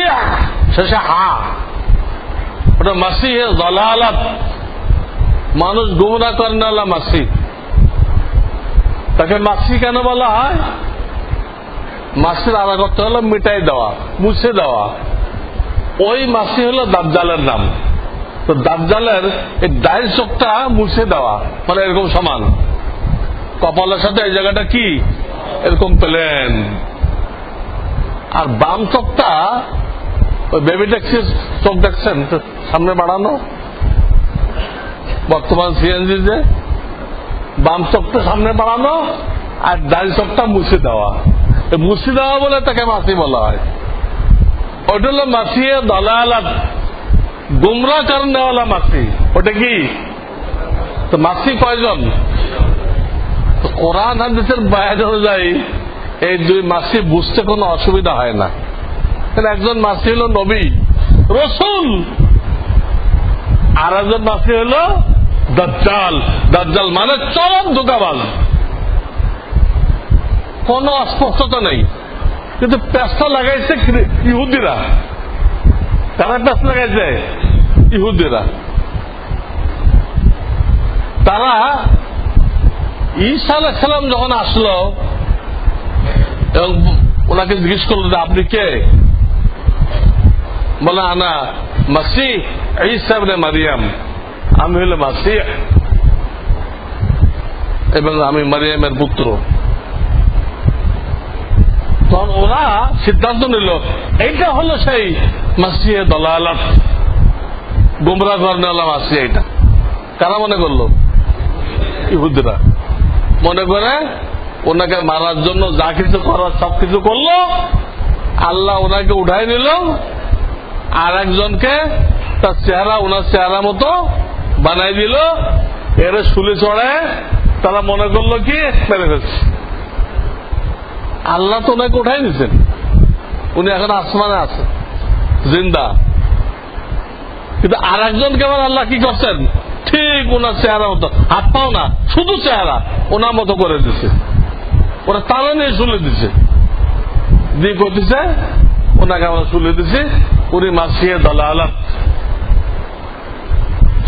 শেষে হা, ওটা মাসিহে দালালাত, মানুষ গুমরাহ করেন আল্লাহ মাসিহ। তাকে মাসিহ কেন বলা হয়? মাসির আলাদা করতে হলো মিটাই দেওয়া, মুছে দেওয়া। ওই মাসিহ হলো দাজ্জালের নাম। তো দাজ্জালের এই ডাইল চোখটা মুছে দেওয়া, মানে এরকম সমান, কপালের সাথে এই জায়গাটা কি এরকম প্লেন, আর বাম চোখটা ওই বেবি ট্যাক্সির চোখ দেখছেন সামনে বাড়ানো, বর্তমান সিএনজি যে বাম চোখটা সামনে বাড়ানো আর ডাইল চোখটা মুছে দেওয়া। মুছে দেওয়া বলে তাকে মাসিহ বলা হয়। ওইটা হলো মাসিহে দালালাত, গুমরাহ করনেওয়ালা মাসিহ। ওটা কি? তো মাসিহ কয়জন? কোরআন হাদিসের বায়ান অনুযায়ী এই দুই মাসিহ বুঝতে কোনো অসুবিধা হয় না। একজন মাসিহ হল নবী রসুল, আর একজন মাসিহ হল দাজ্জাল। দাজ্জাল মানে চরম ধোঁকাবাজ, কোন অস্পষ্টতা নেই। কিন্তু পেঁচটা লাগাইছে ইহুদিরা। তারা পেঁচ লাগাইছে ইহুদিরা। তারা ঈসা আলাইহিস সালাম যখন আসলো এবং ওনাকে জিজ্ঞেস করলো যে আপনি কে? বলে আনা মাসিহ ঈসা ইবনে মারিয়াম, আমি হলো মাসিহ এবং আমি মারিয়ামের পুত্র। তখন ওরা সিদ্ধান্ত নিল এইটা হলো সেই মাসিহে দালালাত, গুমরাহ করেন মাসিহ। এইটা কারা মনে করলো? ইহুদিরা মনে করে ওনাকে মারার জন্য যা কিছু করার সবকিছু করলো। আল্লাহ ওনাকে উঠাই নিল, আর একজনকে তার চেহারা ওনার চেহারা মতো বানাই দিল। এর শুলে চড়ে তারা মনে করলো কি মেরে ফেলছে। আল্লাহ তো ওনাকে উঠাই নিয়েছেন, উনি এখন আসমানে আছে জিন্দা। কিন্তু আর একজনকে আবার আল্লাহ কি করছেন? ঠিক ওনার চেহারা মতো, হাত পাও না, শুধু চেহারা ওনার মতো করে দিচ্ছে। ওরা তারা নিয়ে শুলে দিচ্ছে, দিয়ে করতেছে ওনাকে আমরা শুলে দিচ্ছি, উনি মাসিহে দালালাত।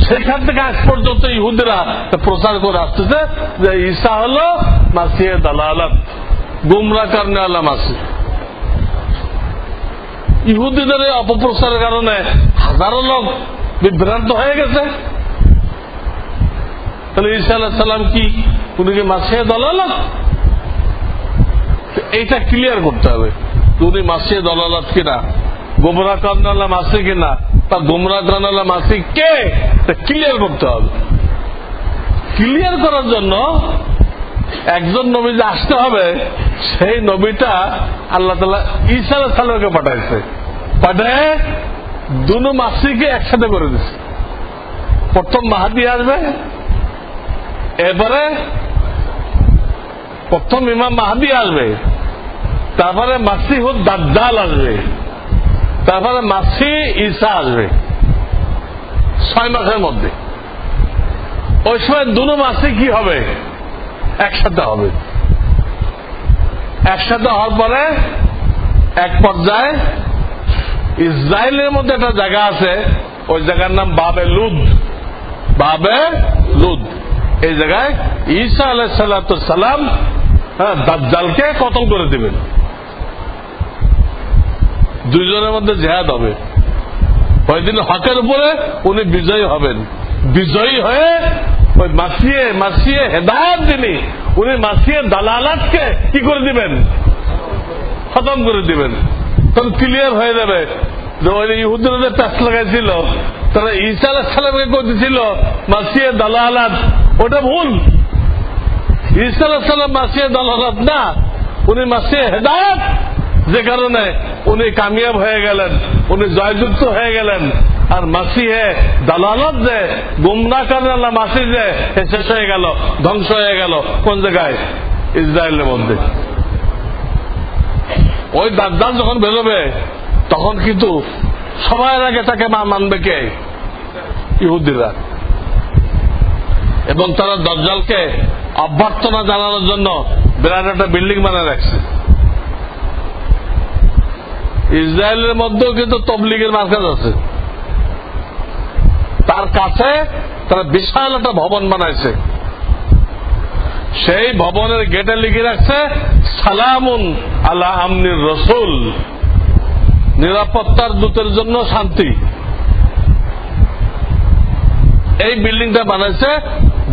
সেখান থেকে আজ পর্যন্ত ইহুদিরা প্রচার করে আসতেছে যে ঈসা হলো মাসিহে দালালাত, গুমরাহ করনে ওয়ালা মাসিহ। ইহুদিদের এই অপপ্রচারের কারণে হাজারো লোক বিভ্রান্ত হয়ে গেছে। তাহলে ঈসা আলাইহিস সালাম কি উনি কি মাসিহে দালালাত? এইটা ক্লিয়ার করতে হবে উনি মাসিহে দালালাত কিনা, গুমরাহ করনে ওয়ালা মাসিহ কিনা। তা গুমরাহ করনে ওয়ালা মাসিহ কে ক্লিয়ার করতে হবে। ক্লিয়ার করার জন্য একজন নবী যে আসতে হবে, সেই নবীটা আল্লাহ তাআলা ঈসা আলাইহিস সালামকে পাঠাইছে। পাঠায় দুনো মাসিহকে একসাথে করে দিচ্ছে। প্রথম মাহদী আসবে, এরপরে প্রথম ইমাম মাহদী আসবে, তারপরে মাসিহুদ দাজ্জাল আসবে, তারপরে মাসিহ ঈসা আসবে 6 মাসের মধ্যে। ওই সময় দুনো মাসিহ কি হবে? একসাথে হবে। একসাথে হওয়ার পরে এক পর্যায়ে ইসরায়েলের মধ্যে একটা জায়গা আছে, ওই জায়গার নাম বাবে লুদ। বাবে লুদ, এই জায়গায় ঈসা আলাইহিস সালাম দাজ্জালকে কতল করে দিবেন। দুইজনের মধ্যে জিহাদ হবে। ওইদিন হকের উপরে উনি বিজয়ী হবেন। বিজয়ী হয়ে ওই মাসিহে হেদায়েত যিনি, উনি মাসিহে দালালাতকে কি করে দিবেন? খতম করে দিবেন। তখন ক্লিয়ার হয়ে যাবে যে ওই ইহুদিরা যে প্যাচ লাগাইছিল, তারা ঈসা আলাইহিস সালামকে করতেছিল মাসিহে দালালাত, ওটা ভুল। ঈসা আলাইহিস সালাম মাসিহে দালালাত না, উনি মাসিহে হেদায়েত। যে কারণে উনি কামিয়াব হয়ে গেলেন, উনি জয়যুক্ত হয়ে গেলেন। আর মাসিহে দালালাত যে গুমরাহ করনে ওয়ালা মাসিহ যে শেষ হয়ে গেল, ধ্বংস হয়ে গেল। কোন জায়গায়? ইসরায়েলের মধ্যে। ওই দাজ্জাল যখন বেরোবে তখন কিন্তু সবার আগে তাকে মানবে কে? ইহুদিরা। এবং তারা দাজ্জালকে অভ্যর্থনা জানানোর জন্য বিরাট একটা বিল্ডিং বানিয়ে রাখছে। ইসরায়েলের মধ্যেও কিন্তু তবলিগের মার্কাজ আছে, তার কাছে তারা বিশাল একটা ভবন বানাইছে। সেই ভবনের গেটে লিখে রাখছে সালামুন আলা আমনির রসুল, নিরাপত্তার দূতের জন্য শান্তি। এই বিল্ডিংটা বানাইছে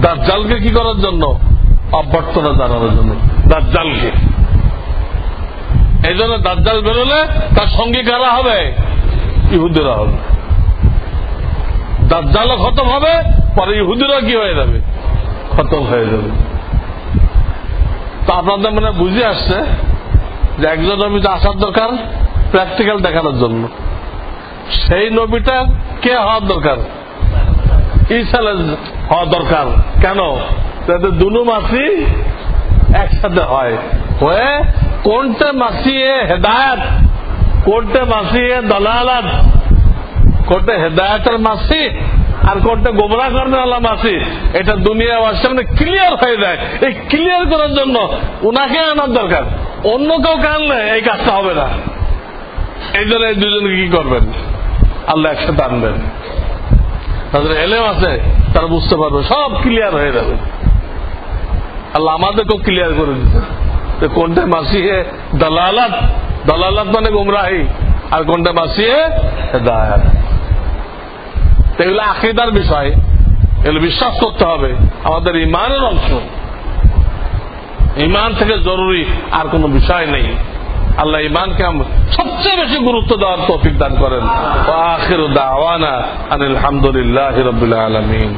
দাজ্জালকে কি করার জন্য? অভ্যর্থনা জানানোর জন্য দাজ্জালকে। এই জন্য দাজ্জাল বেরোলে তার সঙ্গী কারা হবে? ইহুদিরা হবে। দাজ্জালও খতম হবে, পরে ইহুদিরা কি হয়ে যাবে? খতম হয়ে যাবে। তো আপনাদের মনে বুঝে আসছে যে একজন নবী আসার দরকার প্র্যাকটিক্যাল দেখানোর জন্য। সেই নবীটা কে হওয়ার দরকার? ঈসা হওয়া দরকার। কেন? যাতে দুনো মাসিহ একসাথে হয়, হয়ে কোনটা মাসিহে হেদায়েত, কোনটা মাসিহে দালালাত, কোনটা হেদায়েতের মাসিহ আর কোনটা গোমরাহ করেন আল্লাহ মাসি, এটা দুনিয়াবাসীর সামনে ক্লিয়ার হয়ে যায়। এই ক্লিয়ার করার জন্য উনাকে আনার দরকার, অন্য কেউ আনলে এই কাজটা হবে না। এই জন্য এই দুজনকে কি করবেন, আল্লাহ একসাথে আনবেন। তাদের এলেম আছে, তারা বুঝতে পারবে, সব ক্লিয়ার হয়ে যাবে। আল্লাহ আমাদেরকেও ক্লিয়ার করে দিতে যে কোনটা মাসিহে দালালাত, দালালাত মানে গুমরাহি, আর কোনটা মাসিহে হেদায়াত। এগুলো আকীদার বিষয়, এগুলো বিশ্বাস করতে হবে, আমাদের ইমানের অংশ। ইমান থেকে জরুরি আর কোন বিষয় নেই। আল্লাহ ইমানকে সবচেয়ে বেশি গুরুত্ব দেওয়ার তৌফিক দান করেন। ওয়া আখিরু দাওয়ানা আনিল হামদুলিল্লাহি রাব্বিল আলামিন।